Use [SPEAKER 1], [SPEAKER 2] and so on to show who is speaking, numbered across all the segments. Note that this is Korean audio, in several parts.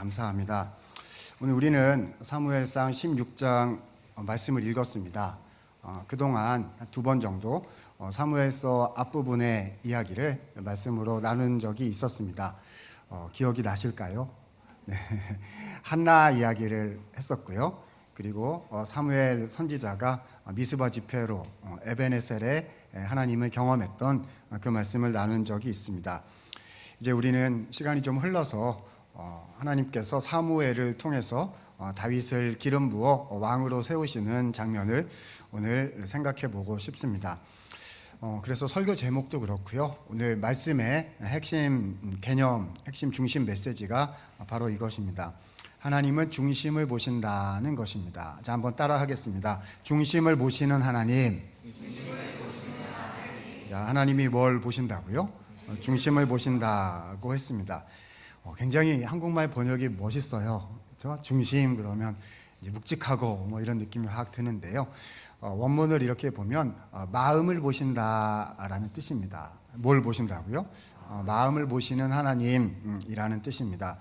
[SPEAKER 1] 감사합니다. 오늘 우리는 사무엘상 16장 말씀을 읽었습니다. 그동안 2번 정도 사무엘서 앞부분의 이야기를 말씀으로 나눈 적이 있었습니다. 기억이 나실까요? 네. 한나 이야기를 했었고요. 그리고 사무엘 선지자가 미스바 집회로 에베네셀에 하나님을 경험했던 그 말씀을 나눈 적이 있습니다. 이제 우리는 시간이 좀 흘러서 하나님께서 사무엘을 통해서 다윗을 기름 부어 왕으로 세우시는 장면을 오늘 생각해 보고 싶습니다. 그래서 설교 제목도 그렇고요. 오늘 말씀의 핵심 개념, 핵심 중심 메시지가 바로 이것입니다. 하나님은 중심을 보신다는 것입니다. 자, 한번 따라 하겠습니다. 중심을 보시는 하나님. 자, 하나님이 뭘 보신다고요? 중심을 보신다고 했습니다. 굉장히 한국말 번역이 멋있어요. 그렇죠? 중심 그러면 이제 묵직하고 뭐 이런 느낌이 확 드는데요. 원문을 이렇게 보면 마음을 보신다라는 뜻입니다. 뭘 보신다고요? 마음을 보시는 하나님이라는 뜻입니다.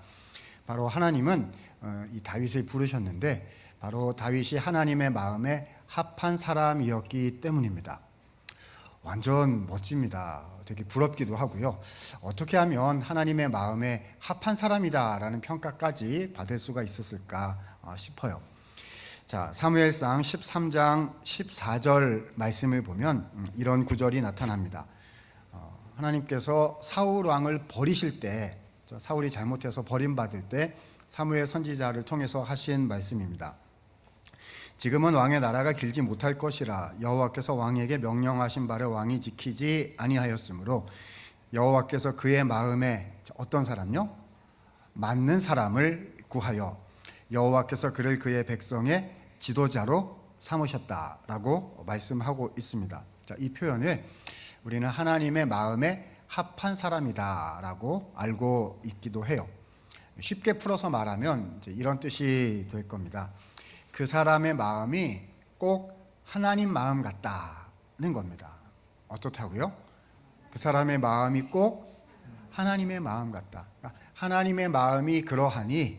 [SPEAKER 1] 바로 하나님은 이 다윗을 부르셨는데 바로 다윗이 하나님의 마음에 합한 사람이었기 때문입니다. 완전 멋집니다. 되게 부럽기도 하고요. 어떻게 하면 하나님의 마음에 합한 사람이다라는 평가까지 받을 수가 있었을까 싶어요. 자, 사무엘상 13장 14절 말씀을 보면 이런 구절이 나타납니다. 하나님께서 사울 왕을 버리실 때, 사울이 잘못해서 버림받을 때 사무엘 선지자를 통해서 하신 말씀입니다. 지금은 왕의 나라가 길지 못할 것이라 여호와께서 왕에게 명령하신 바를 왕이 지키지 아니하였으므로 여호와께서 그의 마음에 어떤 사람요? 맞는 사람을 구하여 여호와께서 그를 그의 백성의 지도자로 삼으셨다라고 말씀하고 있습니다. 자, 이 표현을 우리는 하나님의 마음에 합한 사람이다라고 알고 있기도 해요. 쉽게 풀어서 말하면 이런 뜻이 될 겁니다. 그 사람의 마음이 꼭 하나님 마음 같다는 겁니다. 어떻다고요? 그 사람의 마음이 꼭 하나님의 마음 같다. 그러니까 하나님의 마음이 그러하니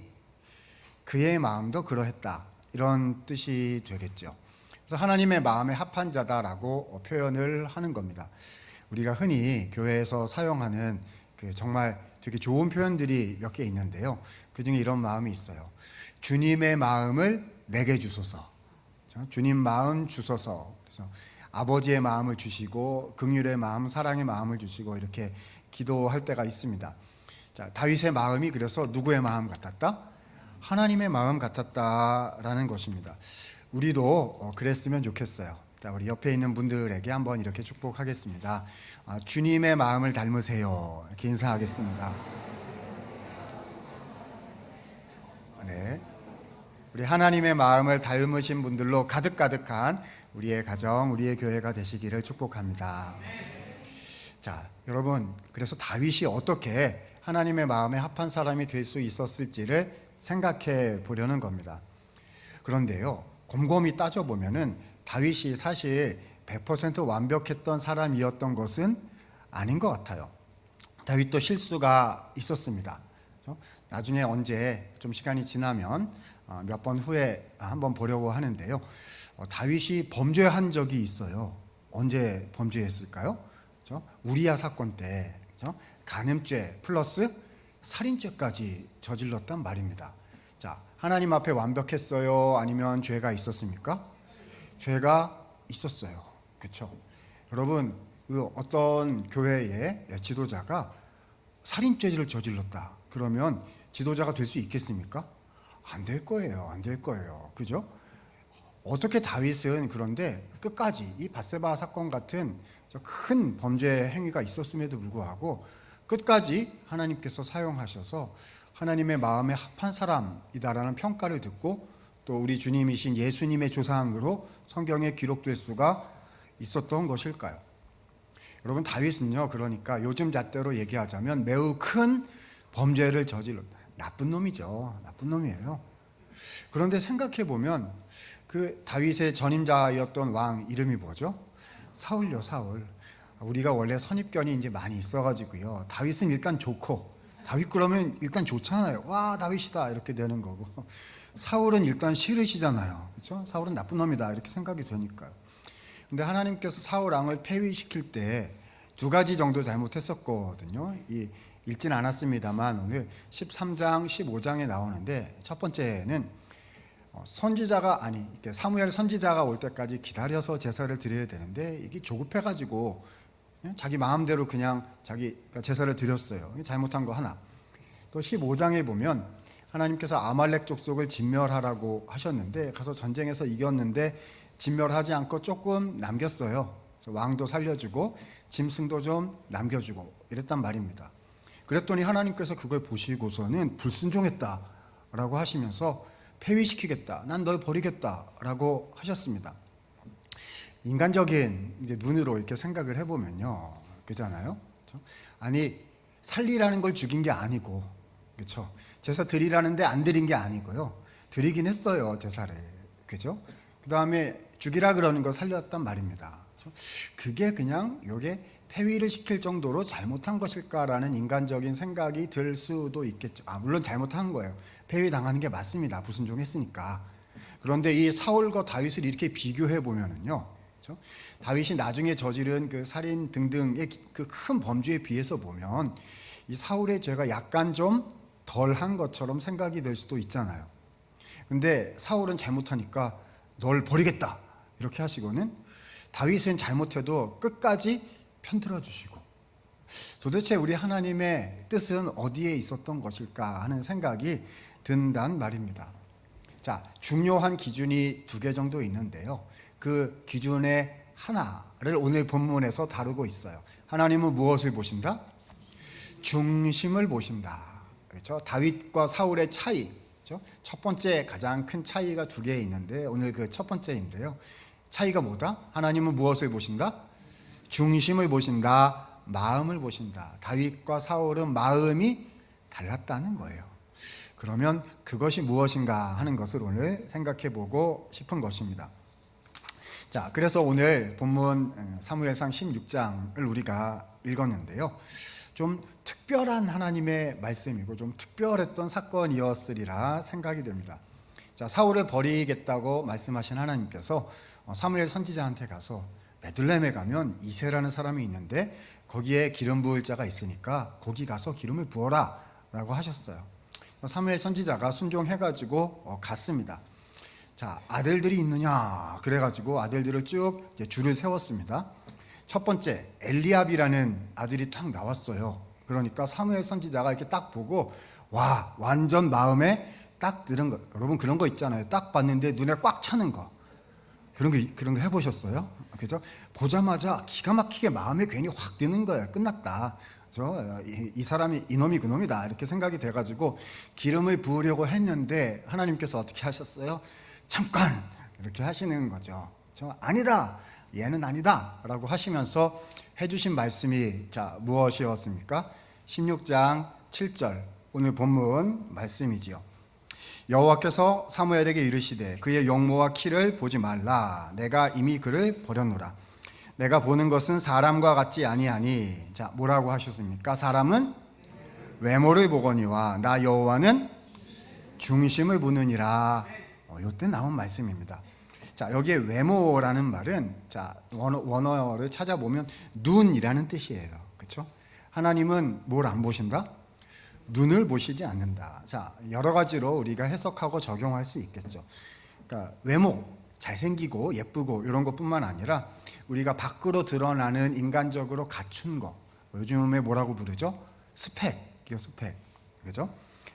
[SPEAKER 1] 그의 마음도 그러했다. 이런 뜻이 되겠죠. 그래서 하나님의 마음에 합한 자다라고 표현을 하는 겁니다. 우리가 흔히 교회에서 사용하는 정말 되게 좋은 표현들이 몇 개 있는데요. 그 중에 이런 마음이 있어요. 주님의 마음을 내게 주소서. 주님 마음 주소서. 그래서 아버지의 마음을 주시고 긍휼의 마음, 사랑의 마음을 주시고 이렇게 기도할 때가 있습니다. 자, 다윗의 마음이 그래서 누구의 마음 같았다? 하나님의 마음 같았다라는 것입니다. 우리도 그랬으면 좋겠어요. 자, 우리 옆에 있는 분들에게 한번 이렇게 축복하겠습니다. 주님의 마음을 닮으세요. 이렇게 인사하겠습니다. 네. 우리 하나님의 마음을 닮으신 분들로 가득가득한 우리의 가정, 우리의 교회가 되시기를 축복합니다. 자, 여러분, 그래서 다윗이 어떻게 하나님의 마음에 합한 사람이 될 수 있었을지를 생각해 보려는 겁니다. 그런데요, 곰곰이 따져보면은 다윗이 사실 100% 완벽했던 사람이었던 것은 아닌 것 같아요. 다윗도 실수가 있었습니다. 나중에 언제 좀 시간이 지나면 몇 번 후에 한번 보려고 하는데요. 다윗이 범죄한 적이 있어요. 언제 범죄했을까요? 우리야 사건 때 간음죄 플러스 살인죄까지 저질렀단 말입니다. 자, 하나님 앞에 완벽했어요? 아니면 죄가 있었습니까? 죄가 있었어요. 그렇죠? 여러분, 어떤 교회의 지도자가 살인죄를 저질렀다. 그러면 지도자가 될 수 있겠습니까? 안 될 거예요. 안 될 거예요. 그죠? 어떻게 다윗은 그런데 끝까지 이 밧세바 사건 같은 큰 범죄 행위가 있었음에도 불구하고 끝까지 하나님께서 사용하셔서 하나님의 마음에 합한 사람이다라는 평가를 듣고 또 우리 주님이신 예수님의 조상으로 성경에 기록될 수가 있었던 것일까요? 여러분, 다윗은요, 그러니까 요즘 잣대로 얘기하자면 매우 큰 범죄를 저질렀다. 나쁜 놈이죠. 나쁜 놈이에요. 그런데 생각해 보면 그 다윗의 전임자였던 왕 이름이 뭐죠? 사울요, 사울. 우리가 원래 선입견이 이제 많이 있어가지고요. 다윗은 일단 좋고 다윗 그러면 일단 좋잖아요. 와, 다윗이다 이렇게 되는 거고, 사울은 일단 싫으시잖아요. 그렇죠? 사울은 나쁜 놈이다 이렇게 생각이 되니까요. 근데 하나님께서 사울 왕을 폐위시킬 때 두 가지 정도 잘못했었거든요. 읽진 않았습니다만 오늘 13장 15장에 나오는데, 첫 번째는 선지자가 사무엘 선지자가 올 때까지 기다려서 제사를 드려야 되는데 이게 조급해가지고 자기 마음대로 그냥 자기가 제사를 드렸어요. 잘못한 거 하나. 또 15장에 보면 하나님께서 아말렉 족속을 진멸하라고 하셨는데 가서 전쟁에서 이겼는데 진멸하지 않고 조금 남겼어요. 그래서 왕도 살려주고 짐승도 좀 남겨주고 이랬단 말입니다. 그랬더니 하나님께서 그걸 보시고서는 불순종했다라고 하시면서 폐위시키겠다, 난 널 버리겠다라고 하셨습니다. 인간적인 이제 눈으로 이렇게 생각을 해보면요, 그잖아요. 그렇죠? 아니, 살리라는 걸 죽인 게 아니고, 그렇죠? 제사 드리라는데 안 드린 게 아니고요, 드리긴 했어요, 제사를. 그죠? 그 다음에 죽이라 그러는 거 살렸단 말입니다. 그렇죠? 그게 그냥 요게 폐위를 시킬 정도로 잘못한 것일까라는 인간적인 생각이 들 수도 있겠죠. 물론 잘못한 거예요. 폐위 당하는 게 맞습니다. 불순종했으니까. 그런데 이 사울과 다윗을 이렇게 비교해 보면은요, 그렇죠? 다윗이 나중에 저지른 그 살인 등등의 그 큰 범죄에 비해서 보면 이 사울의 죄가 약간 좀 덜한 것처럼 생각이 될 수도 있잖아요. 근데 사울은 잘못하니까 널 버리겠다 이렇게 하시고는, 다윗은 잘못해도 끝까지 편들어 주시고, 도대체 우리 하나님의 뜻은 어디에 있었던 것일까 하는 생각이 든단 말입니다. 자, 중요한 기준이 두 개 정도 있는데요, 그 기준의 하나를 오늘 본문에서 다루고 있어요. 하나님은 무엇을 보신다? 중심을 보신다. 그렇죠? 다윗과 사울의 차이, 그렇죠? 첫 번째 가장 큰 차이가 두 개 있는데 오늘 그 첫 번째인데요, 차이가 뭐다? 하나님은 무엇을 보신다? 중심을 보신다. 마음을 보신다. 다윗과 사울은 마음이 달랐다는 거예요. 그러면 그것이 무엇인가 하는 것을 오늘 생각해 보고 싶은 것입니다. 자, 그래서 오늘 본문 사무엘상 16장을 우리가 읽었는데요, 좀 특별한 하나님의 말씀이고 좀 특별했던 사건이었으리라 생각이 됩니다. 자, 사울을 버리겠다고 말씀하신 하나님께서 사무엘 선지자한테 가서 베들레헴에 가면 이새라는 사람이 있는데 거기에 기름 부을 자가 있으니까 거기 가서 기름을 부어라 라고 하셨어요. 사무엘 선지자가 순종해가지고 갔습니다. 자, 아들들이 있느냐 그래가지고 아들들을 쭉 줄을 세웠습니다. 첫 번째 엘리압이라는 아들이 딱 나왔어요. 그러니까 사무엘 선지자가 이렇게 딱 보고, 와, 완전 마음에 딱 드는 거. 여러분 그런 거 있잖아요. 딱 봤는데 눈에 꽉 차는 거. 그런 거 해보셨어요? 그죠? 보자마자 기가 막히게 마음에 괜히 확 드는 거예요. 끝났다. 이 사람이 이놈이 그놈이다 이렇게 생각이 돼가지고 기름을 부으려고 했는데 하나님께서 어떻게 하셨어요? 잠깐 이렇게 하시는 거죠. 아니다, 얘는 아니다 라고 하시면서 해주신 말씀이, 자, 무엇이었습니까? 16장 7절 오늘 본문 말씀이지요. 여호와께서 사무엘에게 이르시되 그의 용모와 키를 보지 말라. 내가 이미 그를 버렸노라. 내가 보는 것은 사람과 같지 아니하니. 자, 뭐라고 하셨습니까? 사람은 외모를 보거니와 나 여호와는 중심을 보느니라. 이때 나온 말씀입니다. 자, 여기에 외모라는 말은, 자, 원어를 찾아보면 눈이라는 뜻이에요. 그렇죠? 하나님은 뭘 안 보신다? 눈을 보시지 않는다. 자, 여러 가지로 우리가 해석하고 적용할 수 있겠죠. 그러니까 외모, 잘생기고 예쁘고 이런 것뿐만 아니라 우리가 밖으로 드러나는 인간적으로 갖춘 거, 요즘에 뭐라고 부르죠? 스펙이요, 스펙. 그죠?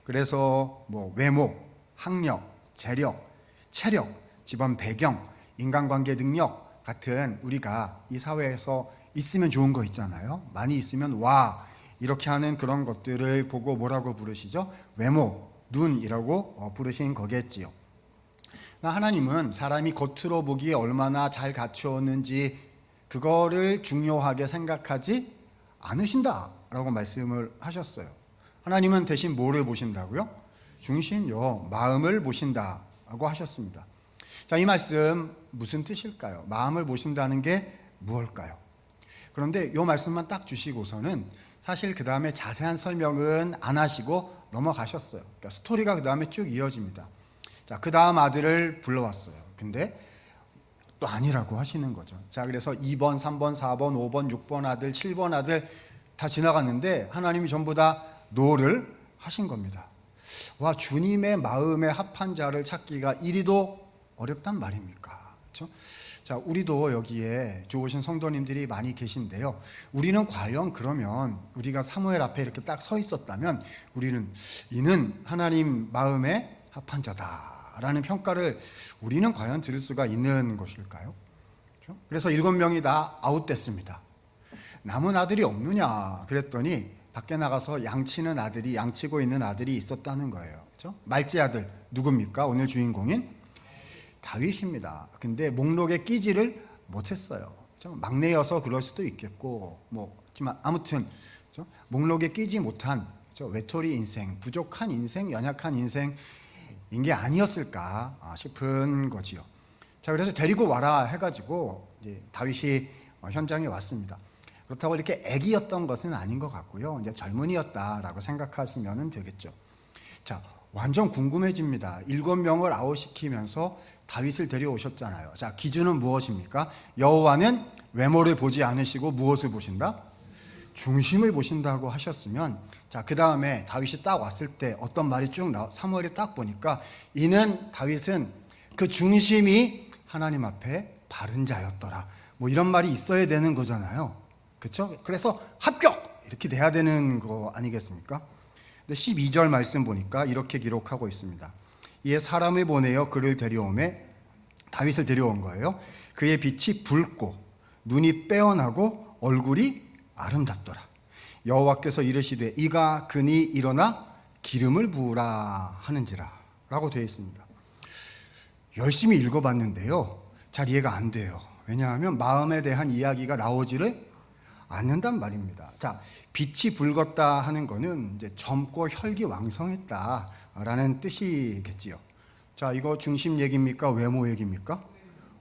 [SPEAKER 1] 그래서 뭐 외모, 학력, 재력, 체력, 집안 배경, 인간관계 능력 같은 우리가 이 사회에서 있으면 좋은 거 있잖아요. 많이 있으면 와, 이렇게 하는 그런 것들을 보고 뭐라고 부르시죠? 외모, 눈이라고 부르신 거겠지요. 하나님은 사람이 겉으로 보기에 얼마나 잘 갖추었는지 그거를 중요하게 생각하지 않으신다라고 말씀을 하셨어요. 하나님은 대신 뭐를 보신다고요? 중심요, 마음을 보신다라고 하셨습니다. 자, 이 말씀 무슨 뜻일까요? 마음을 보신다는 게 무엇일까요? 그런데 이 말씀만 딱 주시고서는 사실 그 다음에 자세한 설명은 안 하시고 넘어가셨어요. 그러니까 스토리가 그 다음에 쭉 이어집니다. 자, 그 다음 아들을 불러왔어요. 근데 또 아니라고 하시는 거죠. 자, 그래서 2번, 3번, 4번, 5번, 6번 아들, 7번 아들 다 지나갔는데 하나님이 전부 다 노를 하신 겁니다. 와, 주님의 마음에 합한 자를 찾기가 이리도 어렵단 말입니까? 그렇죠? 자, 우리도 여기에 좋으신 성도님들이 많이 계신데요. 우리는 과연 그러면 우리가 사무엘 앞에 이렇게 딱 서 있었다면 우리는 이는 하나님 마음에 합한 자다라는 평가를 우리는 과연 들을 수가 있는 것일까요? 그렇죠? 그래서 7명이 다 아웃됐습니다. 남은 아들이 없느냐 그랬더니 밖에 나가서 양치는 아들이, 양치고 있는 아들이 있었다는 거예요. 그렇죠? 말지 아들 누굽니까? 오늘 주인공인 다윗입니다. 근데 목록에 끼지를 못했어요. 그렇죠? 막내여서 그럴 수도 있겠고 하지만 아무튼 그렇죠? 목록에 끼지 못한 그렇죠? 외톨이 인생, 부족한 인생, 연약한 인생인 게 아니었을까 싶은 거지요. 자, 그래서 데리고 와라 해가지고 이제 다윗이 현장에 왔습니다. 그렇다고 이렇게 애기였던 것은 아닌 것 같고요. 이제 젊은이였다라고 생각하시면 되겠죠. 자, 완전 궁금해집니다. 7명을 아웃시키면서 다윗을 데려오셨잖아요. 자, 기준은 무엇입니까? 여호와는 외모를 보지 않으시고 무엇을 보신다? 중심을 보신다고 하셨으면, 자, 그 다음에 다윗이 딱 왔을 때 어떤 말이 쭉 사무엘이 딱 보니까 이는 다윗은 그 중심이 하나님 앞에 바른 자였더라. 이런 말이 있어야 되는 거잖아요. 그렇죠? 그래서 합격! 이렇게 돼야 되는 거 아니겠습니까? 근데 12절 말씀 보니까 이렇게 기록하고 있습니다. 이에 사람을 보내어 그를 데려오매, 다윗을 데려온 거예요. 그의 빛이 붉고 눈이 빼어나고 얼굴이 아름답더라. 여호와께서 이르시되 이가 그니 일어나 기름을 부으라 하는지라 라고 되어 있습니다. 열심히 읽어봤는데요, 잘 이해가 안 돼요. 왜냐하면 마음에 대한 이야기가 나오지를 않는단 말입니다. 자, 빛이 붉었다 하는 거는 이제 젊고 혈기왕성했다라는 뜻이겠지요. 자, 이거 중심 얘기입니까? 외모 얘기입니까?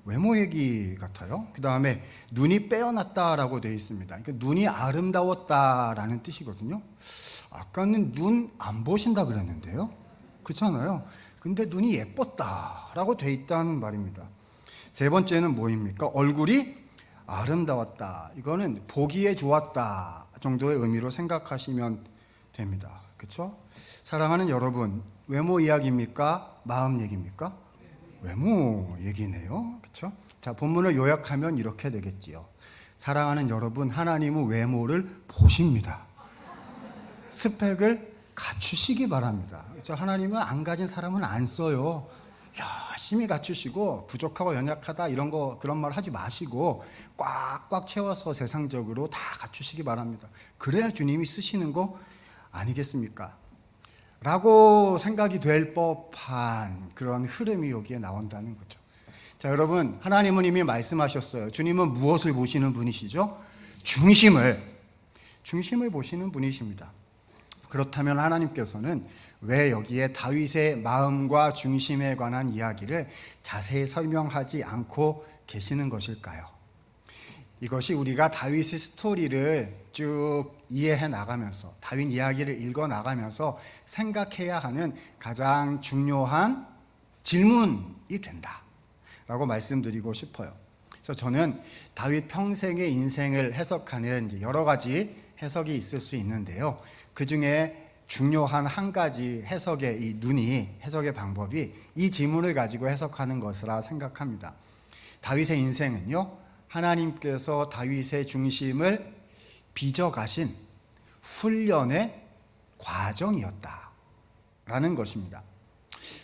[SPEAKER 1] 외모 얘기 같아요. 그 다음에 눈이 빼어났다라고 되어 있습니다. 그러니까 눈이 아름다웠다라는 뜻이거든요. 아까는 눈 안 보신다 그랬는데요. 그렇잖아요. 근데 눈이 예뻤다라고 되어 있다는 말입니다. 세 번째는 뭐입니까? 얼굴이 아름다웠다. 이거는 보기에 좋았다 정도의 의미로 생각하시면 됩니다. 그렇죠? 사랑하는 여러분, 외모 이야기입니까? 마음 얘기입니까? 외모 얘기네요. 그렇죠? 자, 본문을 요약하면 이렇게 되겠지요. 사랑하는 여러분, 하나님은 외모를 보십니다. 스펙을 갖추시기 바랍니다. 그렇죠? 하나님은 안 가진 사람은 안 써요. 열심히 갖추시고 부족하고 연약하다 이런 거 그런 말 하지 마시고 꽉꽉 채워서 세상적으로 다 갖추시기 바랍니다. 그래야 주님이 쓰시는 거 아니겠습니까? 라고 생각이 될 법한 그런 흐름이 여기에 나온다는 거죠. 자, 여러분, 하나님은 이미 말씀하셨어요. 주님은 무엇을 보시는 분이시죠? 중심을 보시는 분이십니다. 그렇다면 하나님께서는 왜 여기에 다윗의 마음과 중심에 관한 이야기를 자세히 설명하지 않고 계시는 것일까요? 이것이 우리가 다윗의 스토리를 쭉 이해해 나가면서, 다윗 이야기를 읽어 나가면서 생각해야 하는 가장 중요한 질문이 된다라고 말씀드리고 싶어요. 그래서 저는 다윗 평생의 인생을 해석하는 여러 가지 해석이 있을 수 있는데요. 그 중에 중요한 한 가지 해석의 이 눈이, 해석의 방법이 이 지문을 가지고 해석하는 것이라 생각합니다. 다윗의 인생은요, 하나님께서 다윗의 중심을 빚어가신 훈련의 과정이었다라는 것입니다.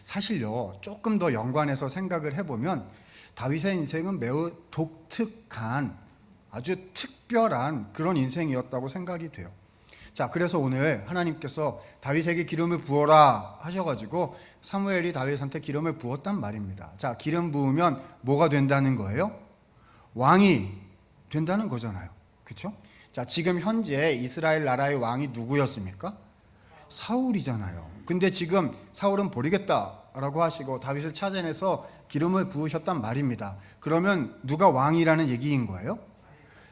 [SPEAKER 1] 사실요, 조금 더 연관해서 생각을 해보면 다윗의 인생은 매우 독특한, 아주 특별한 그런 인생이었다고 생각이 돼요. 자, 그래서 오늘 하나님께서 다윗에게 기름을 부어라 하셔가지고 사무엘이 다윗한테 기름을 부었단 말입니다. 자, 기름 부으면 뭐가 된다는 거예요? 왕이 된다는 거잖아요. 그렇죠? 자, 지금 현재 이스라엘 나라의 왕이 누구였습니까? 사울이잖아요. 근데 지금 사울은 버리겠다라고 하시고 다윗을 찾아내서 기름을 부으셨단 말입니다. 그러면 누가 왕이라는 얘기인 거예요?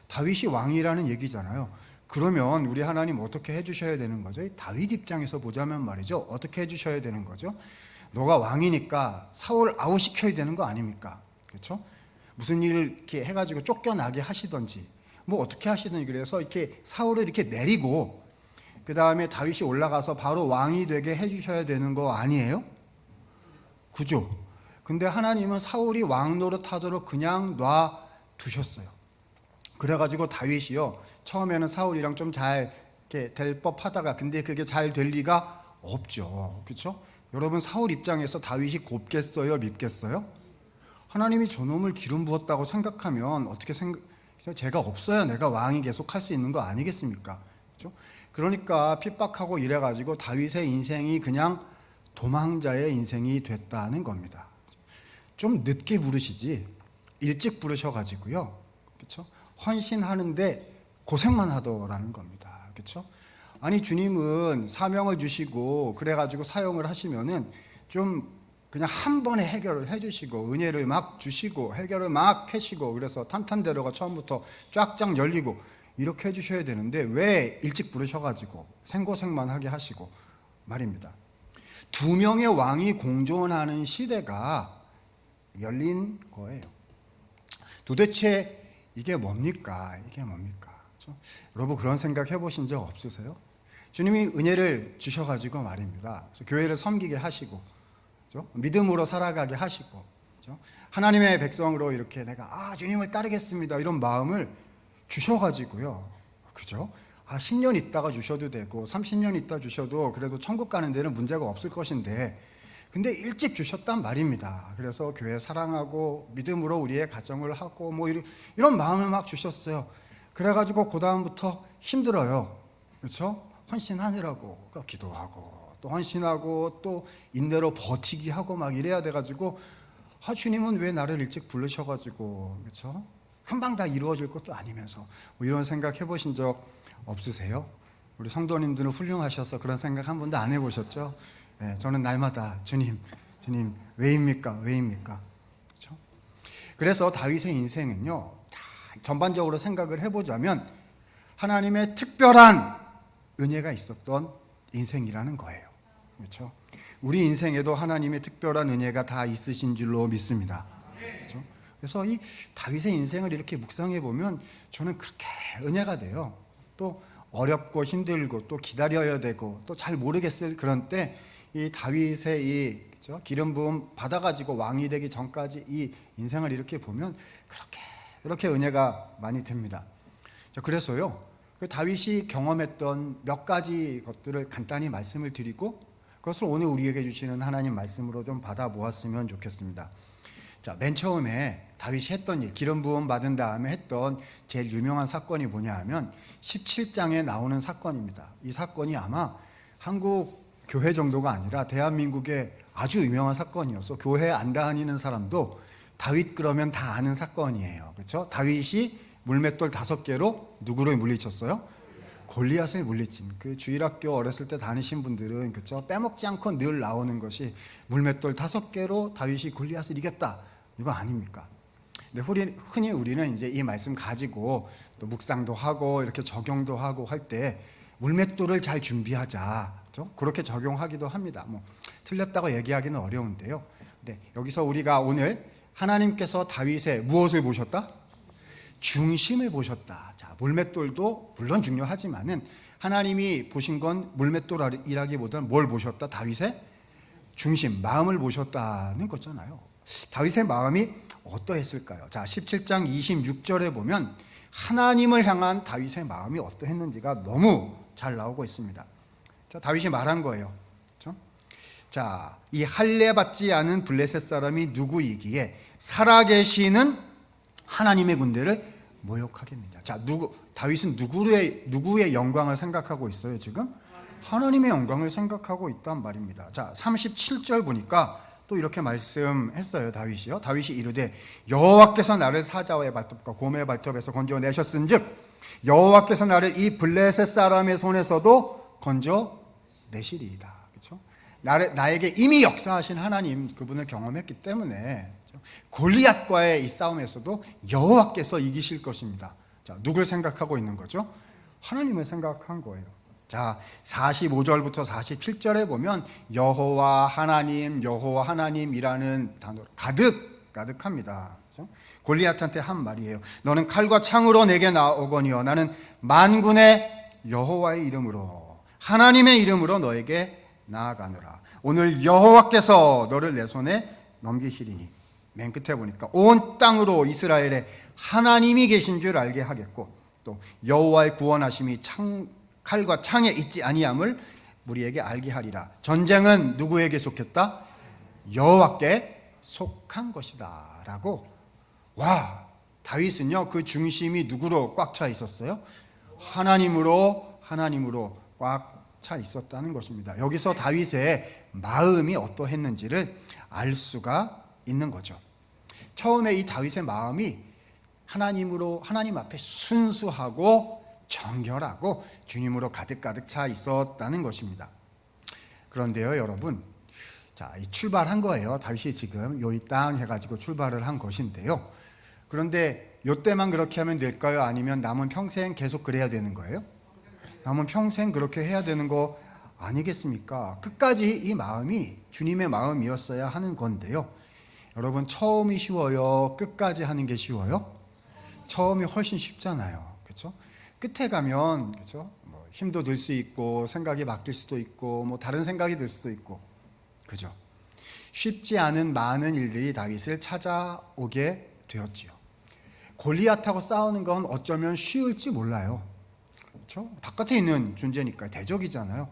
[SPEAKER 1] 다윗이 왕이라는 얘기잖아요. 그러면 우리 하나님 어떻게 해주셔야 되는 거죠? 다윗 입장에서 보자면 말이죠. 어떻게 해주셔야 되는 거죠? 너가 왕이니까 사울 아웃시켜야 되는 거 아닙니까? 그렇죠? 무슨 일을 이렇게 해가지고 쫓겨나게 하시던지 뭐 어떻게 하시든지 그래서 이렇게 사울을 이렇게 내리고 그 다음에 다윗이 올라가서 바로 왕이 되게 해주셔야 되는 거 아니에요? 그죠? 근데 하나님은 사울이 왕 노릇하도록 그냥 놔두셨어요. 그래가지고 다윗이요 처음에는 사울이랑 좀 잘 될 법하다가 근데 그게 잘 될 리가 없죠. 그렇죠? 여러분 사울 입장에서 다윗이 곱겠어요? 밉겠어요? 하나님이 저놈을 기름 부었다고 생각하면 어떻게 제가 없어야 내가 왕이 계속 할 수 있는 거 아니겠습니까? 그렇죠? 그러니까 핍박하고 이래가지고 다윗의 인생이 그냥 도망자의 인생이 됐다는 겁니다. 좀 늦게 부르시지 일찍 부르셔가지고요, 그렇죠? 헌신하는데 고생만 하더라는 겁니다. 그렇죠? 아니 주님은 사명을 주시고 그래가지고 사용을 하시면은 좀 그냥 한 번에 해결을 해주시고 은혜를 막 주시고 해결을 막 하시고 그래서 탄탄대로가 처음부터 쫙쫙 열리고 이렇게 해주셔야 되는데 왜 일찍 부르셔가지고 생고생만 하게 하시고 말입니다. 두 명의 왕이 공존하는 시대가 열린 거예요. 도대체 이게 뭡니까? 이게 뭡니까? 그렇죠? 여러분 그런 생각 해보신 적 없으세요? 주님이 은혜를 주셔가지고 말입니다. 그래서 교회를 섬기게 하시고 그렇죠? 믿음으로 살아가게 하시고 그렇죠? 하나님의 백성으로 이렇게 내가 주님을 따르겠습니다 이런 마음을 주셔가지고요. 그죠? 10년 있다가 주셔도 되고 30년 있다 주셔도 그래도 천국 가는 데는 문제가 없을 것인데 근데 일찍 주셨단 말입니다. 그래서 교회 사랑하고 믿음으로 우리의 가정을 하고 뭐 이런 마음을 막 주셨어요. 그래가지고 그 다음부터 힘들어요. 그렇죠? 헌신하느라고 기도하고 또 헌신하고 또 인내로 버티기 하고 막 이래야 돼가지고 주님은 왜 나를 일찍 부르셔가지고 그렇죠? 금방 다 이루어질 것도 아니면서 뭐 이런 생각 해보신 적 없으세요? 우리 성도님들은 훌륭하셔서 그런 생각 한 번도 안 해보셨죠? 네, 저는 날마다 주님 왜입니까? 그렇죠? 그래서 다윗의 인생은요 전반적으로 생각을 해보자면 하나님의 특별한 은혜가 있었던 인생이라는 거예요. 그렇죠? 우리 인생에도 하나님의 특별한 은혜가 다 있으신 줄로 믿습니다. 그렇죠? 그래서 이 다윗의 인생을 이렇게 묵상해 보면 저는 그렇게 은혜가 돼요. 또 어렵고 힘들고 또 기다려야 되고 또 잘 모르겠을 그런 때 이 다윗의 이 그렇죠? 기름 부음 받아가지고 왕이 되기 전까지 이 인생을 이렇게 보면 그렇게 은혜가 많이 됩니다. 그래서요 그 다윗이 경험했던 몇 가지 것들을 간단히 말씀을 드리고 그것을 오늘 우리에게 주시는 하나님 말씀으로 좀 받아 보았으면 좋겠습니다. 자, 맨 처음에 다윗이 했던 일, 기름 부음 받은 다음에 했던 제일 유명한 사건이 뭐냐 하면 17장에 나오는 사건입니다. 이 사건이 아마 한국 교회 정도가 아니라 대한민국의 아주 유명한 사건이어서 교회 안 다니는 사람도 다윗 그러면 다 아는 사건이에요. 그렇죠? 다윗이 물맷돌 5개로 누구를 물리쳤어요? 골리앗을 물리친. 그 주일학교 어렸을 때 다니신 분들은 그렇죠? 빼먹지 않고 늘 나오는 것이 물맷돌 5개로 다윗이 골리앗을 이겼다. 이거 아닙니까? 근데 흔히 우리는 이제 이 말씀 가지고 또 묵상도 하고 이렇게 적용도 하고 할 때 물맷돌을 잘 준비하자. 그렇죠? 그렇게 적용하기도 합니다. 뭐 틀렸다고 얘기하기는 어려운데요. 근데 여기서 우리가 오늘 하나님께서 다윗의 무엇을 보셨다? 중심을 보셨다. 자, 물맷돌도 물론 중요하지만은 하나님이 보신 건 물맷돌이라기보다는 뭘 보셨다? 다윗의 중심, 마음을 보셨다는 거잖아요. 다윗의 마음이 어떠했을까요? 자, 17장 26절에 보면 하나님을 향한 다윗의 마음이 어떠했는지가 너무 잘 나오고 있습니다. 자, 다윗이 말한 거예요. 그렇죠? 자, 이 할례 받지 않은 블레셋 사람이 누구이기에 살아계시는 하나님의 군대를 모욕하겠느냐. 자, 다윗은 누구의 영광을 생각하고 있어요, 지금? 하나님의 영광을 생각하고 있단 말입니다. 자, 37절 보니까 또 이렇게 말씀했어요, 다윗이요. 다윗이 이르되 여호와께서 나를 사자의 발톱과 곰의 발톱에서 건져내셨은즉 여호와께서 나를 이 블레셋 사람의 손에서도 건져내시리이다. 그렇죠? 나에게 이미 역사하신 하나님 그분을 경험했기 때문에 골리앗과의 이 싸움에서도 여호와께서 이기실 것입니다. 자, 누굴 생각하고 있는 거죠? 하나님을 생각한 거예요. 자, 45절부터 47절에 보면 여호와 하나님이라는 단어로 가득합니다. 그렇죠? 골리앗한테 한 말이에요. 너는 칼과 창으로 내게 나오거니와 나는 만군의 여호와의 이름으로 하나님의 이름으로 너에게 나아가노라. 오늘 여호와께서 너를 내 손에 넘기시리니, 맨 끝에 보니까 온 땅으로 이스라엘에 하나님이 계신 줄 알게 하겠고 또 여호와의 구원하심이 칼과 창에 있지 아니함을 우리에게 알게 하리라. 전쟁은 누구에게 속했다? 여호와께 속한 것이다 라고. 와, 다윗은요 그 중심이 누구로 꽉 차 있었어요? 하나님으로 꽉 차 있었다는 것입니다. 여기서 다윗의 마음이 어떠했는지를 알 수가 있는 거죠. 처음에 이 다윗의 마음이 하나님 앞에 순수하고 정결하고 주님으로 가득 차 있었다는 것입니다. 그런데요 여러분, 자, 출발한 거예요. 다윗이 지금 요 이 땅 해가지고 출발을 한 것인데요. 그런데 요 때만 그렇게 하면 될까요? 아니면 남은 평생 계속 그래야 되는 거예요? 남은 평생 그렇게 해야 되는 거 아니겠습니까? 끝까지 이 마음이 주님의 마음이었어야 하는 건데요. 여러분, 처음이 쉬워요? 끝까지 하는 게 쉬워요? 처음이 훨씬 쉽잖아요. 그렇죠? 끝에 가면 그렇죠? 뭐 힘도 들 수 있고 생각이 바뀔 수도 있고 뭐 다른 생각이 들 수도 있고, 그죠? 쉽지 않은 많은 일들이 다윗을 찾아오게 되었지요. 골리앗하고 싸우는 건 어쩌면 쉬울지 몰라요. 그렇죠? 바깥에 있는 존재니까 대적이잖아요.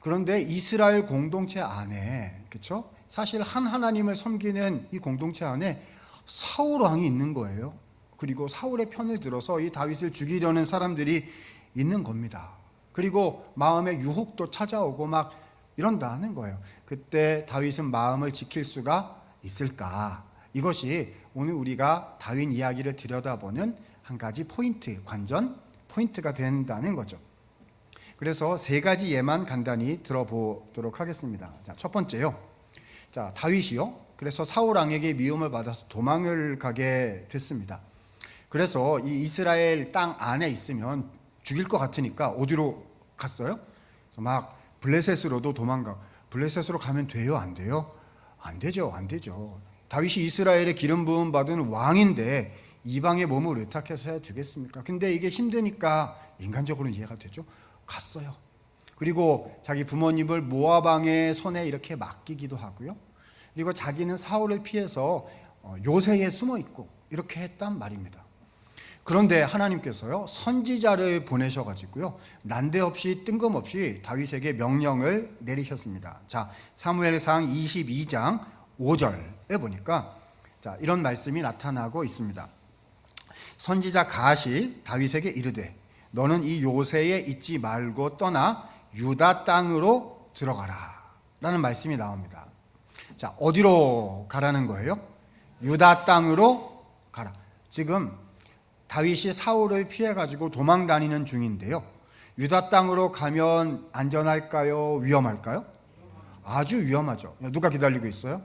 [SPEAKER 1] 그런데 이스라엘 공동체 안에, 그렇죠? 사실 한 하나님을 섬기는 이 공동체 안에 사울 왕이 있는 거예요. 그리고 사울의 편을 들어서 이 다윗을 죽이려는 사람들이 있는 겁니다. 그리고 마음의 유혹도 찾아오고 막 이런다는 거예요. 그때 다윗은 마음을 지킬 수가 있을까? 이것이 오늘 우리가 다윗 이야기를 들여다보는 한 가지 포인트, 관전 포인트가 된다는 거죠. 그래서 세 가지 예만 간단히 들어보도록 하겠습니다. 자, 첫 번째요. 자, 다윗이요. 그래서 사울 왕에게 미움을 받아서 도망을 가게 됐습니다. 그래서 이 이스라엘 땅 안에 있으면 죽일 것 같으니까 어디로 갔어요? 그래서 막 블레셋으로도 도망가. 블레셋으로 가면 돼요? 안 돼요? 안 되죠. 다윗이 이스라엘의 기름 부음 받은 왕인데 이방의 몸을 의탁해서 해야 되겠습니까? 근데 이게 힘드니까 인간적으로는 이해가 되죠. 갔어요. 그리고 자기 부모님을 모압 왕의 손에 이렇게 맡기기도 하고요. 그리고 자기는 사울을 피해서 요새에 숨어 있고 이렇게 했단 말입니다. 그런데 하나님께서요 선지자를 보내셔가지고요 난데없이 뜬금없이 다윗에게 명령을 내리셨습니다. 자, 사무엘상 22장 5절에 보니까 자, 이런 말씀이 나타나고 있습니다. 선지자 갓이 다윗에게 이르되 너는 이 요새에 있지 말고 떠나 유다 땅으로 들어가라 라는 말씀이 나옵니다. 자, 어디로 가라는 거예요? 유다 땅으로 가라. 지금 다윗이 사울을 피해가지고 도망 다니는 중인데요. 유다 땅으로 가면 안전할까요? 위험할까요? 아주 위험하죠. 누가 기다리고 있어요?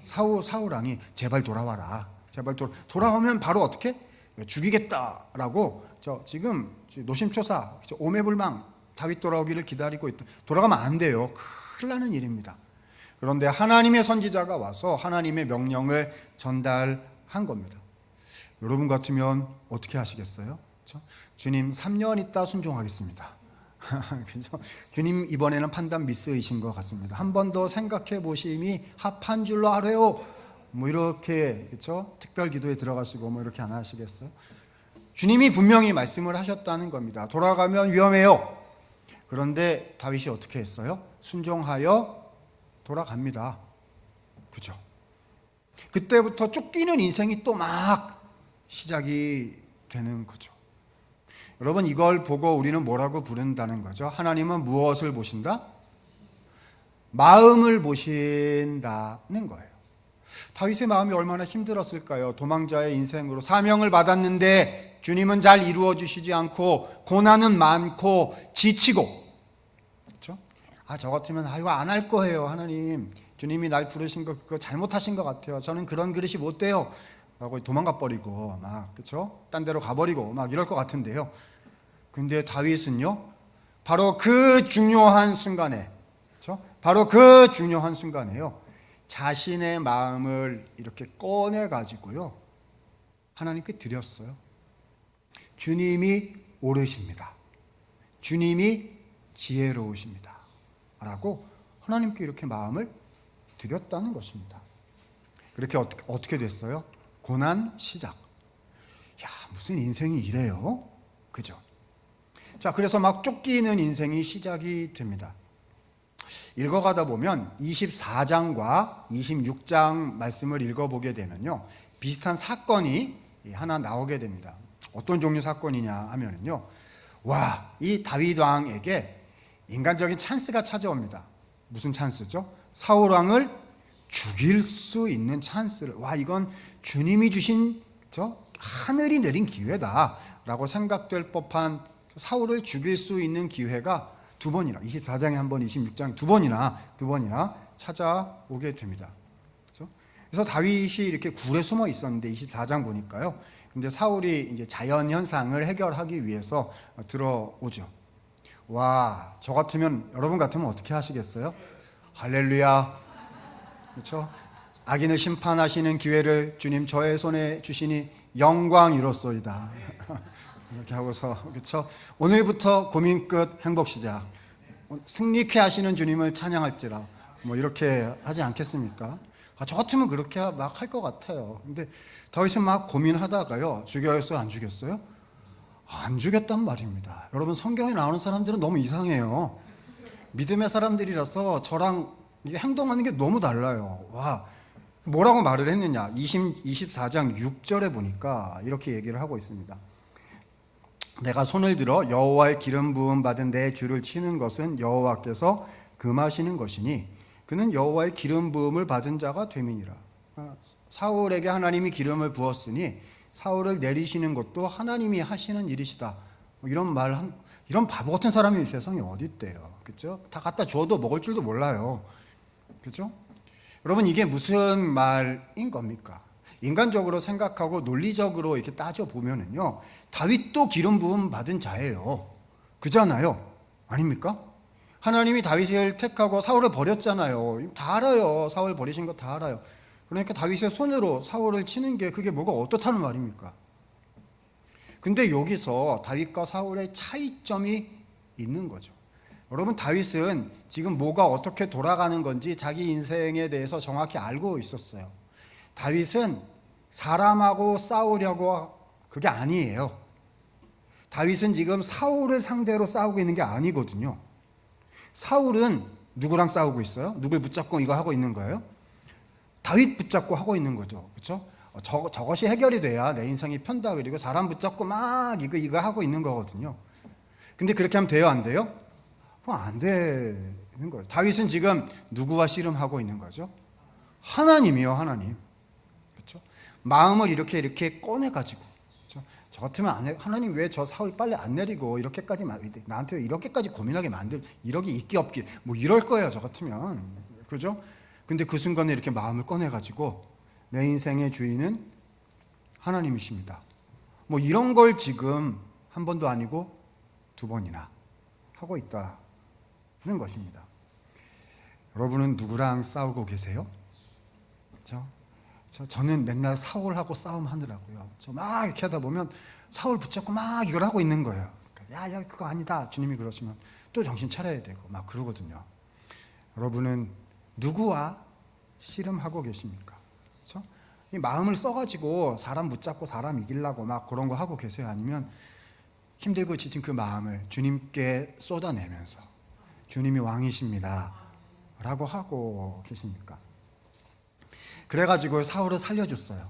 [SPEAKER 1] 사울 왕이 제발 돌아와라. 제발 돌아오면 바로 어떻게? 죽이겠다라고 지금 노심초사, 오매불망 다윗 돌아오기를 기다리고 있다. 돌아가면 안 돼요. 큰일 나는 일입니다. 그런데 하나님의 선지자가 와서 하나님의 명령을 전달한 겁니다. 여러분 같으면 어떻게 하시겠어요? 그렇죠? 주님 3년 있다 순종하겠습니다. 그렇죠? 주님 이번에는 판단 미스이신 것 같습니다. 한 번 더 생각해 보심이 합한 줄로 알아요. 뭐 이렇게 그렇죠? 특별 기도에 들어가시고 뭐 이렇게 안 하시겠어요? 주님이 분명히 말씀을 하셨다는 겁니다. 돌아가면 위험해요. 그런데 다윗이 어떻게 했어요? 순종하여 돌아갑니다. 그죠? 그때부터 쫓기는 인생이 또 막 시작이 되는 거죠. 여러분, 이걸 보고 우리는 뭐라고 부른다는 거죠? 하나님은 무엇을 보신다? 마음을 보신다는 거예요. 다윗의 마음이 얼마나 힘들었을까요? 도망자의 인생으로 사명을 받았는데 주님은 잘 이루어 주시지 않고 고난은 많고 지치고, 그렇죠? 저 같으면 이거 안 할 거예요. 하나님, 주님이 날 부르신 거 그거 잘못하신 것 같아요. 저는 그런 그릇이 못 돼요. 라고 도망가 버리고 막, 그렇죠? 딴 데로 가버리고 막 이럴 것 같은데요. 근데 다윗은요, 바로 그 중요한 순간에, 그렇죠? 바로 그 중요한 순간에요, 자신의 마음을 이렇게 꺼내 가지고요, 하나님께 드렸어요. 주님이 옳으십니다. 주님이 지혜로우십니다. 라고 하나님께 이렇게 마음을 드렸다는 것입니다. 그렇게 어떻게 됐어요? 고난 시작. 야, 무슨 인생이 이래요? 그죠? 자, 그래서 막 쫓기는 인생이 시작이 됩니다. 읽어가다 보면 24장과 26장 말씀을 읽어보게 되면요, 비슷한 사건이 하나 나오게 됩니다. 어떤 종류 사건이냐 하면요, 이 다윗 왕에게 인간적인 찬스가 찾아옵니다. 무슨 찬스죠? 사울 왕을 죽일 수 있는 찬스를, 이건 주님이 주신 하늘이 내린 기회다라고 생각될 법한 사울을 죽일 수 있는 기회가 두 번이나, 24장에 한 번, 26장에 두 번이나 찾아오게 됩니다. 그래서 다윗이 이렇게 굴에 숨어 있었는데 24장 보니까요, 근데 사울이 이제 자연 현상을 해결하기 위해서 들어오죠. 저 같으면, 여러분 같으면 어떻게 하시겠어요? 할렐루야. 그렇죠? 악인을 심판하시는 기회를 주님 저의 손에 주시니 영광이로소이다. 이렇게 하고서, 그렇죠? 오늘부터 고민 끝, 행복 시작. 승리케 하시는 주님을 찬양할지라. 이렇게 하지 않겠습니까? 저 같으면 그렇게 막 할 것 같아요. 근데 다윗은 막 고민하다가요, 죽였어요, 안 죽였어요? 안 죽였단 말입니다. 여러분, 성경에 나오는 사람들은 너무 이상해요. 믿음의 사람들이라서 저랑 이게 행동하는 게 너무 달라요. 뭐라고 말을 했느냐? 24장 6절에 보니까 이렇게 얘기를 하고 있습니다. 내가 손을 들어 여호와의 기름 부음 받은 내 주를 치는 것은 여호와께서 금하시는 것이니 그는 여호와의 기름 부음을 받은 자가 됨이니라. 사울에게 하나님이 기름을 부었으니 사울을 내리시는 것도 하나님이 하시는 일이시다. 이런 바보 같은 사람이 이 세상에 어디 있대요. 그렇죠? 다 갖다 줘도 먹을 줄도 몰라요. 그렇죠? 여러분, 이게 무슨 말인 겁니까? 인간적으로 생각하고 논리적으로 이렇게 따져 보면은요, 다윗도 기름 부음 받은 자예요. 그잖아요. 아닙니까? 하나님이 다윗을 택하고 사울을 버렸잖아요. 다 알아요. 사울 버리신 거 다 알아요. 그러니까 다윗의 손으로 사울을 치는 게 그게 뭐가 어떻다는 말입니까? 근데 여기서 다윗과 사울의 차이점이 있는 거죠. 여러분, 다윗은 지금 뭐가 어떻게 돌아가는 건지 자기 인생에 대해서 정확히 알고 있었어요. 다윗은 사람하고 싸우려고 그게 아니에요. 다윗은 지금 사울을 상대로 싸우고 있는 게 아니거든요. 사울은 누구랑 싸우고 있어요? 누굴 붙잡고 이거 하고 있는 거예요? 다윗 붙잡고 하고 있는 거죠. 그렇죠? 저것이 해결이 돼야 내 인생이 편다. 그리고 사람 붙잡고 막 이거 하고 있는 거거든요. 근데 그렇게 하면 돼요, 안 돼요? 안 되는 거예요. 다윗은 지금 누구와 씨름하고 있는 거죠? 하나님이요, 하나님. 그렇죠? 마음을 이렇게 꺼내가지고, 그렇죠? 저 같으면 하나님 왜 저 사울 빨리 안 내리고 이렇게까지 나한테 이렇게까지 고민하게 이러기 있기 없기 이럴 거예요, 저 같으면. 그죠? 근데 그 순간에 이렇게 마음을 꺼내가지고 내 인생의 주인은 하나님이십니다. 이런 걸 지금 한 번도 아니고 두 번이나 하고 있다는 것입니다. 여러분은 누구랑 싸우고 계세요? 저는 맨날 사울하고 싸움하느라고요. 막 이렇게 하다 보면 사울 붙잡고 막 이걸 하고 있는 거예요. 야, 그거 아니다. 주님이 그러시면 또 정신 차려야 되고 막 그러거든요. 여러분은 누구와 씨름하고 계십니까? 그렇죠? 이 마음을 써가지고 사람 붙잡고 사람 이기려고 막 그런 거 하고 계세요? 아니면 힘들고 지친 그 마음을 주님께 쏟아내면서 주님이 왕이십니다 라고 하고 계십니까? 그래가지고 사울을 살려줬어요.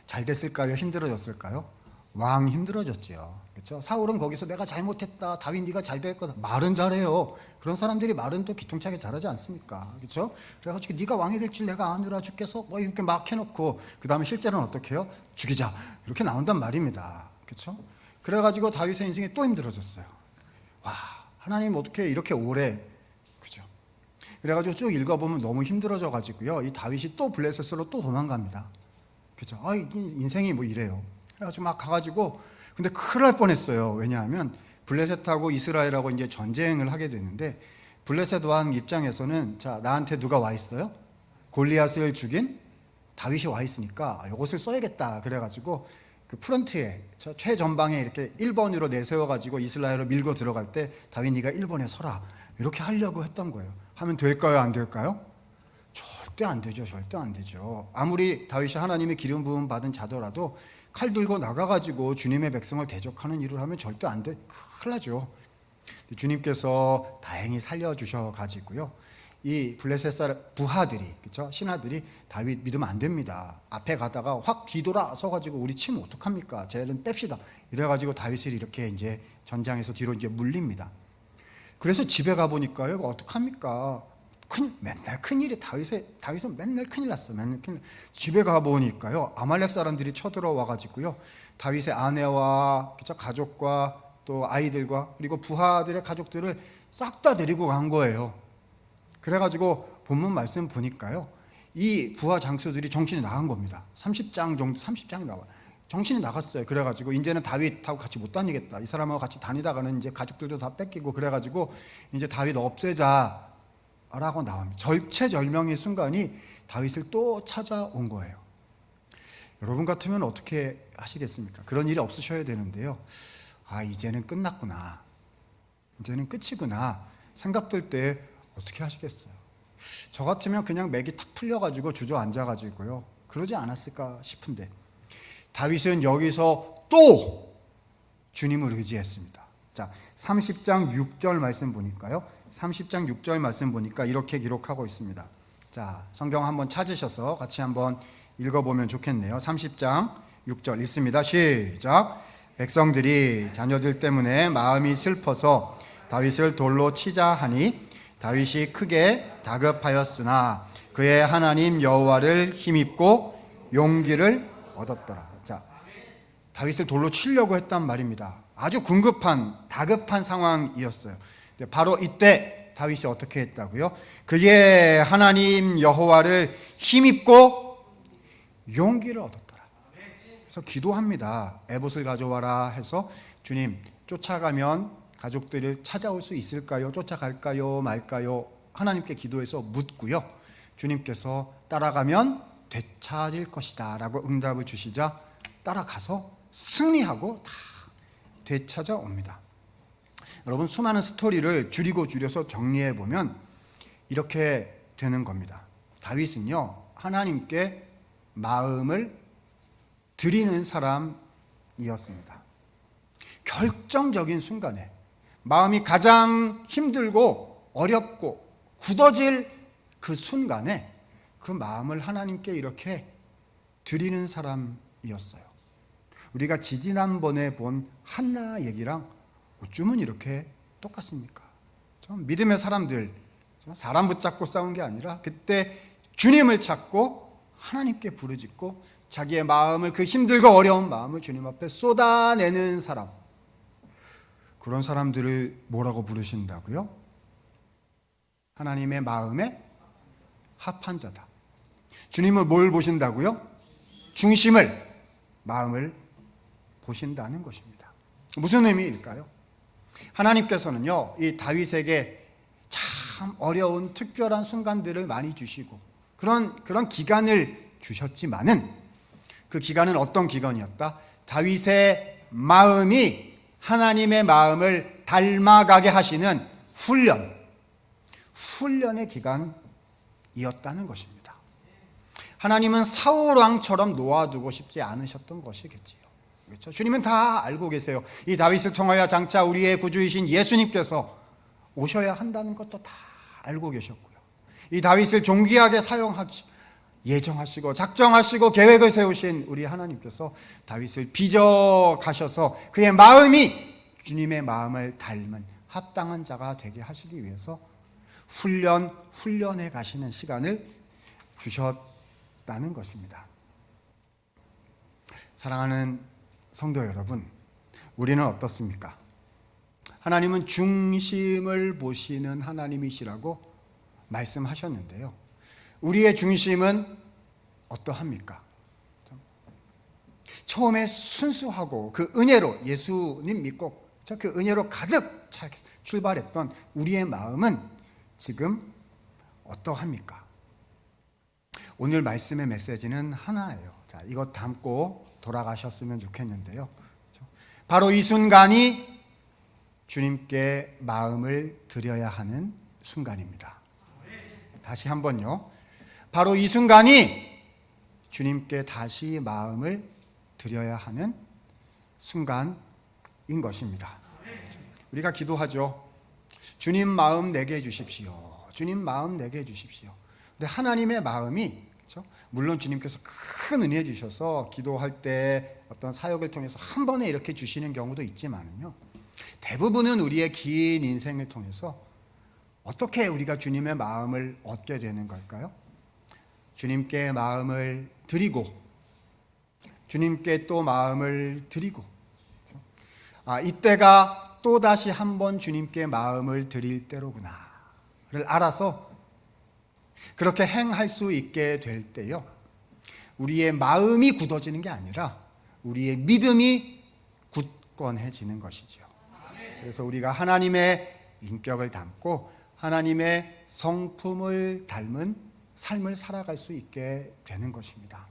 [SPEAKER 1] 잘 됐을까요? 힘들어졌을까요? 왕 힘들어졌죠. 그렇죠? 사울은 거기서 내가 잘못했다, 다윗 네가 잘 될 거다, 말은 잘해요. 그런 사람들이 말은 또 기통차게 잘하지 않습니까? 그렇죠? 그래가지고 네가 왕이 될 줄 내가 아느라 죽겠어 이렇게 막 해놓고 그 다음에 실제로는 어떻게 해요? 죽이자 이렇게 나온단 말입니다. 그렇죠? 그래가지고 다윗의 인생이 또 힘들어졌어요. 하나님 어떻게 이렇게 오래, 그죠? 그래가지고 쭉 읽어보면 너무 힘들어져가지고요, 이 다윗이 또 블레셋으로 또 도망갑니다. 그죠? 인생이 이래요. 그래가지고 막 가가지고, 근데 큰일 날 뻔했어요. 왜냐하면 블레셋하고 이스라엘하고 이제 전쟁을 하게 되는데, 블레셋 왕 입장에서는 자, 나한테 누가 와 있어요? 골리앗을 죽인 다윗이 와 있으니까 이것을 써야겠다. 그래가지고 그 프런트에 최전방에 이렇게 1번으로 내세워가지고 이스라엘로 밀고 들어갈 때 다윗 네가 1번에 서라, 이렇게 하려고 했던 거예요. 하면 될까요? 안 될까요? 절대 안 되죠. 절대 안 되죠. 아무리 다윗이 하나님의 기름 부음 받은 자더라도 칼 들고 나가가지고 주님의 백성을 대적하는 일을 하면 절대 안 돼. 큰일 나죠. 주님께서 다행히 살려주셔가지고요, 이 블레셋 사람 부하들이, 그렇죠? 신하들이 다윗 믿으면 안 됩니다. 앞에 가다가 확 뒤돌아 서가지고 우리 치면 어떡합니까? 쟤는 뺍시다. 이래가지고 다윗을 이렇게 이제 전장에서 뒤로 이제 물립니다. 그래서 집에 가 보니까요, 어떡합니까? 맨날 큰일이 다윗은 맨날 큰일 났어. 맨날 큰일. 집에 가 보니까요, 아말렉 사람들이 쳐들어와 가지고요, 다윗의 아내와, 그렇죠? 가족과 또 아이들과 그리고 부하들의 가족들을 싹 다 데리고 간 거예요. 그래가지고 본문 말씀 보니까요, 이 부하 장수들이 정신이 나간 겁니다. 30장 정도, 30장이 나와. 정신이 나갔어요. 그래가지고 이제는 다윗하고 같이 못 다니겠다. 이 사람하고 같이 다니다가는 이제 가족들도 다 뺏기고, 그래가지고 이제 다윗 없애자라고 나옵니다. 절체절명의 순간이 다윗을 또 찾아온 거예요. 여러분 같으면 어떻게 하시겠습니까? 그런 일이 없으셔야 되는데요. 아, 이제는 끝났구나, 이제는 끝이구나 생각될 때 어떻게 하시겠어요? 저 같으면 그냥 맥이 탁 풀려가지고 주저앉아가지고요, 그러지 않았을까 싶은데, 다윗은 여기서 또 주님을 의지했습니다. 자, 30장 6절 말씀 보니까요, 30장 6절 말씀 보니까 이렇게 기록하고 있습니다. 자, 성경 한번 찾으셔서 같이 한번 읽어보면 좋겠네요. 30장 6절 읽습니다. 시작. 백성들이 자녀들 때문에 마음이 슬퍼서 다윗을 돌로 치자 하니 다윗이 크게 다급하였으나 그의 하나님 여호와를 힘입고 용기를 얻었더라. 자, 다윗을 돌로 치려고 했단 말입니다. 아주 궁급한, 다급한 상황이었어요. 바로 이때 다윗이 어떻게 했다고요? 그의 하나님 여호와를 힘입고 용기를 얻었더라. 그래서 기도합니다. 에봇을 가져와라 해서, 주님, 쫓아가면 가족들을 찾아올 수 있을까요? 쫓아갈까요? 말까요? 하나님께 기도해서 묻고요, 주님께서 따라가면 되찾을 것이다 라고 응답을 주시자 따라가서 승리하고 다 되찾아옵니다. 여러분, 수많은 스토리를 줄여서 정리해 보면 이렇게 되는 겁니다. 다윗은요, 하나님께 마음을 드리는 사람이었습니다. 결정적인 순간에, 마음이 가장 힘들고 어렵고 굳어질 그 순간에 그 마음을 하나님께 이렇게 드리는 사람이었어요. 우리가 지지난번에 본 한나 얘기랑 어쩌면 이렇게 똑같습니까? 믿음의 사람들, 사람 붙잡고 싸운 게 아니라 그때 주님을 찾고 하나님께 부르짖고 자기의 마음을, 그 힘들고 어려운 마음을 주님 앞에 쏟아내는 사람, 그런 사람들을 뭐라고 부르신다고요? 하나님의 마음에 합한 자다. 주님은 뭘 보신다고요? 중심을, 마음을 보신다는 것입니다. 무슨 의미일까요? 하나님께서는요, 이 다윗에게 참 어려운 특별한 순간들을 많이 주시고 그런 기간을 주셨지만은, 그 기간은 어떤 기간이었다? 다윗의 마음이 하나님의 마음을 닮아가게 하시는 훈련의 기간이었다는 것입니다. 하나님은 사울 왕처럼 놓아두고 싶지 않으셨던 것이겠지요. 그렇죠? 주님은 다 알고 계세요. 이 다윗을 통하여 장차 우리의 구주이신 예수님께서 오셔야 한다는 것도 다 알고 계셨고요. 이 다윗을 존귀하게 예정하시고 작정하시고 계획을 세우신 우리 하나님께서 다윗을 빚어 가셔서 그의 마음이 주님의 마음을 닮은 합당한 자가 되게 하시기 위해서 훈련해 가시는 시간을 주셨다는 것입니다. 사랑하는 성도 여러분, 우리는 어떻습니까? 하나님은 중심을 보시는 하나님이시라고 말씀하셨는데요, 우리의 중심은 어떠합니까? 처음에 순수하고 그 은혜로 예수님 믿고 그 은혜로 가득 차 출발했던 우리의 마음은 지금 어떠합니까? 오늘 말씀의 메시지는 하나예요. 자, 이것 담고 돌아가셨으면 좋겠는데요. 바로 이 순간이 주님께 마음을 드려야 하는 순간입니다. 다시 한번요. 바로 이 순간이 주님께 다시 마음을 드려야 하는 순간인 것입니다. 우리가 기도하죠. 주님 마음 내게 주십시오. 주님 마음 내게 주십시오. 근데 하나님의 마음이, 그렇죠? 물론 주님께서 큰 은혜 주셔서 기도할 때 어떤 사역을 통해서 한 번에 이렇게 주시는 경우도 있지만은요, 대부분은 우리의 긴 인생을 통해서 어떻게 우리가 주님의 마음을 얻게 되는 걸까요? 주님께 마음을 드리고, 주님께 또 마음을 드리고, 그렇죠? 이때가 또다시 한번 주님께 마음을 드릴 때로구나를 알아서 그렇게 행할 수 있게 될 때요, 우리의 마음이 굳어지는 게 아니라 우리의 믿음이 굳건해지는 것이죠. 그래서 우리가 하나님의 인격을 담고 하나님의 성품을 닮은 삶을 살아갈 수 있게 되는 것입니다.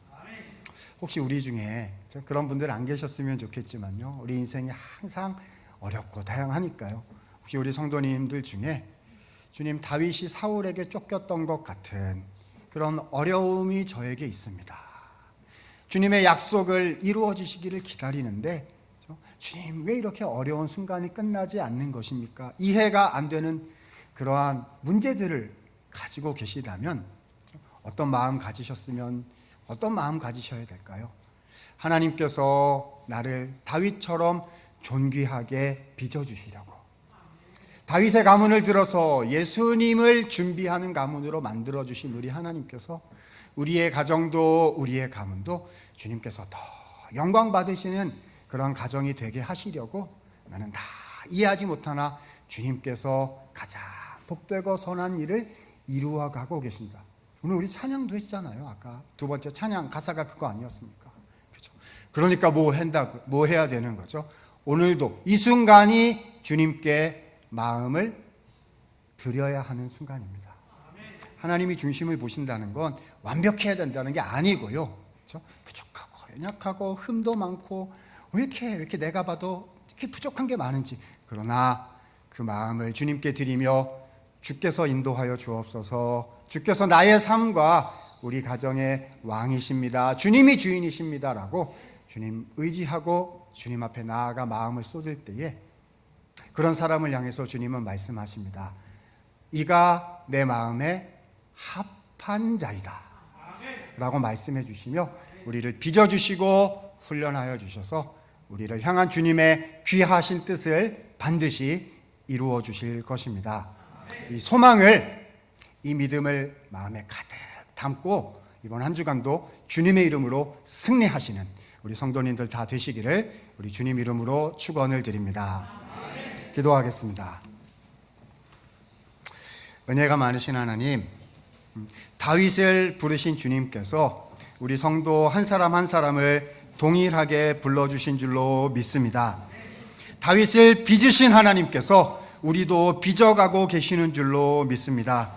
[SPEAKER 1] 혹시 우리 중에 그런 분들 안 계셨으면 좋겠지만요, 우리 인생이 항상 어렵고 다양하니까요, 혹시 우리 성도님들 중에 주님, 다윗이 사울에게 쫓겼던 것 같은 그런 어려움이 저에게 있습니다. 주님의 약속을 이루어 주시기를 기다리는데 주님, 왜 이렇게 어려운 순간이 끝나지 않는 것입니까? 이해가 안 되는 그러한 문제들을 가지고 계시다면 어떤 마음 가지셨으면, 어떤 마음 가지셔야 될까요? 하나님께서 나를 다윗처럼 존귀하게 빚어주시려고, 다윗의 가문을 들어서 예수님을 준비하는 가문으로 만들어주신 우리 하나님께서 우리의 가정도 우리의 가문도 주님께서 더 영광 받으시는 그런 가정이 되게 하시려고 나는 다 이해하지 못하나 주님께서 가장 복되고 선한 일을 이루어가고 계십니다. 오늘 우리 찬양도 했잖아요. 아까 두 번째 찬양 가사가 그거 아니었습니까? 그렇죠? 그러니까 뭐 해야 되는 거죠? 오늘도 이 순간이 주님께 마음을 드려야 하는 순간입니다. 하나님이 중심을 보신다는 건 완벽해야 된다는 게 아니고요, 그렇죠? 부족하고 연약하고 흠도 많고 왜 이렇게 내가 봐도 이렇게 부족한 게 많은지, 그러나 그 마음을 주님께 드리며 주께서 인도하여 주옵소서, 주께서 나의 삶과 우리 가정의 왕이십니다, 주님이 주인이십니다라고 주님 의지하고 주님 앞에 나아가 마음을 쏟을 때에 그런 사람을 향해서 주님은 말씀하십니다. 이가 내 마음에 합한 자이다 라고 말씀해 주시며 우리를 빚어주시고 훈련하여 주셔서 우리를 향한 주님의 귀하신 뜻을 반드시 이루어 주실 것입니다. 이 소망을, 이 믿음을 마음에 가득 담고 이번 한 주간도 주님의 이름으로 승리하시는 우리 성도님들 다 되시기를 우리 주님 이름으로 축원을 드립니다. 기도하겠습니다. 은혜가 많으신 하나님, 다윗을 부르신 주님께서 우리 성도 한 사람 한 사람을 동일하게 불러주신 줄로 믿습니다. 다윗을 빚으신 하나님께서 우리도 빚어가고 계시는 줄로 믿습니다.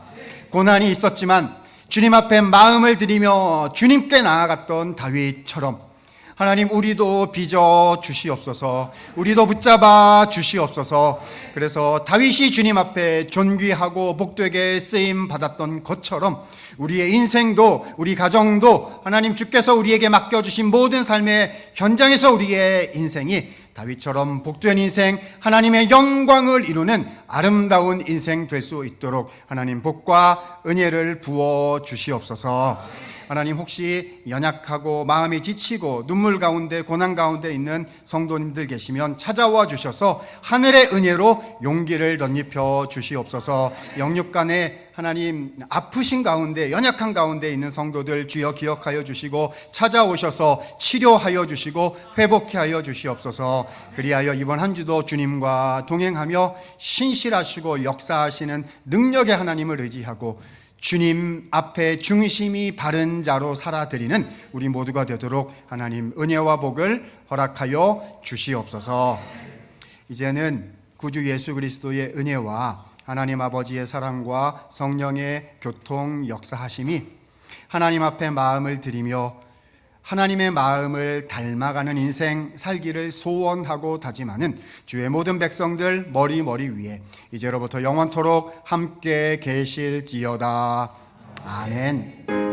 [SPEAKER 1] 고난이 있었지만 주님 앞에 마음을 들이며 주님께 나아갔던 다윗처럼 하나님, 우리도 빚어 주시옵소서, 우리도 붙잡아 주시옵소서. 그래서 다윗이 주님 앞에 존귀하고 복되게 쓰임 받았던 것처럼 우리의 인생도, 우리 가정도 하나님 주께서 우리에게 맡겨주신 모든 삶의 현장에서 우리의 인생이 다윗처럼 복된 인생, 하나님의 영광을 이루는 아름다운 인생 될 수 있도록 하나님 복과 은혜를 부어 주시옵소서. 하나님, 혹시 연약하고 마음이 지치고 눈물 가운데 고난 가운데 있는 성도님들 계시면 찾아와 주셔서 하늘의 은혜로 용기를 덧입혀 주시옵소서. 영육간에 하나님 아프신 가운데, 연약한 가운데 있는 성도들 주여 기억하여 주시고 찾아오셔서 치료하여 주시고 회복케 하여 주시옵소서. 그리하여 이번 한 주도 주님과 동행하며 신실하시고 역사하시는 능력의 하나님을 의지하고 주님 앞에 중심이 바른 자로 살아드리는 우리 모두가 되도록 하나님 은혜와 복을 허락하여 주시옵소서. 이제는 구주 예수 그리스도의 은혜와 하나님 아버지의 사랑과 성령의 교통 역사하심이 하나님 앞에 마음을 드리며 하나님의 마음을 닮아가는 인생 살기를 소원하고 다짐하는 주의 모든 백성들 머리 위에 이제로부터 영원토록 함께 계실지어다. 아멘.